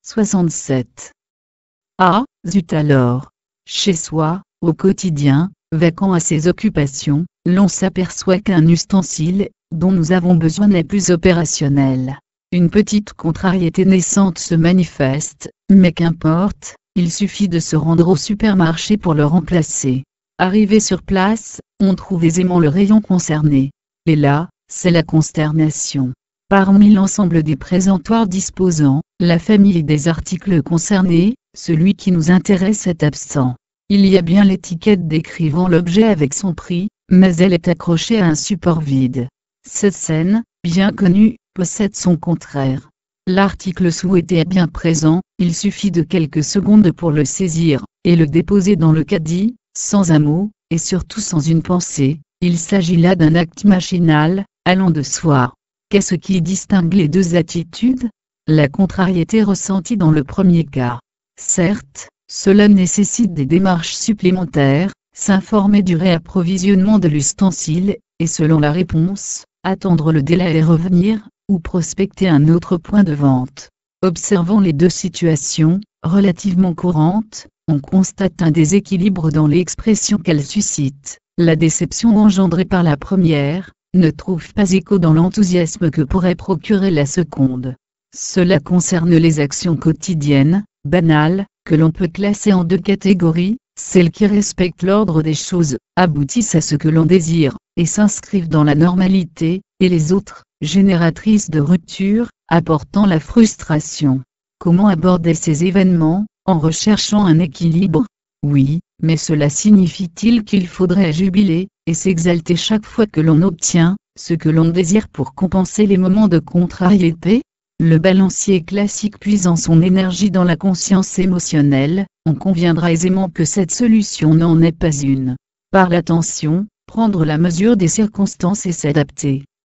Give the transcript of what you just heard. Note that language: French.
67. Ah, zut alors! Chez soi, au quotidien, vaquant à ses occupations, l'on s'aperçoit qu'un ustensile, dont nous avons besoin n'est plus opérationnel. Une petite contrariété naissante se manifeste, mais qu'importe, il suffit de se rendre au supermarché pour le remplacer. Arrivé sur place, on trouve aisément le rayon concerné. Et là, c'est la consternation. Parmi l'ensemble des présentoirs disposant, la famille des articles concernés, celui qui nous intéresse est absent. Il y a bien l'étiquette décrivant l'objet avec son prix, mais elle est accrochée à un support vide. Cette scène, bien connue, possède son contraire. L'article souhaité est bien présent, il suffit de quelques secondes pour le saisir, et le déposer dans le caddie, sans un mot, et surtout sans une pensée. Il s'agit là d'un acte machinal, allant de soi. Qu'est-ce qui distingue les deux attitudes? La contrariété ressentie dans le premier cas. Certes, cela nécessite des démarches supplémentaires, s'informer du réapprovisionnement de l'ustensile, et selon la réponse, attendre le délai et revenir, ou prospecter un autre point de vente. Observant les deux situations, relativement courantes, on constate un déséquilibre dans l'expression qu'elles suscitent. La déception engendrée par la première, ne trouve pas écho dans l'enthousiasme que pourrait procurer la seconde. Cela concerne les actions quotidiennes, banales, que l'on peut classer en deux catégories, celles qui respectent l'ordre des choses, aboutissent à ce que l'on désire, et s'inscrivent dans la normalité, et les autres, génératrices de rupture, apportant la frustration. Comment aborder ces événements, en recherchant un équilibre? Oui, mais cela signifie-t-il qu'il faudrait jubiler, et s'exalter chaque fois que l'on obtient, ce que l'on désire pour compenser les moments de contrariété? Le balancier classique puisant son énergie dans la conscience émotionnelle, on conviendra aisément que cette solution n'en est pas une. Par l'attention, prendre la mesure des circonstances et s'adapter.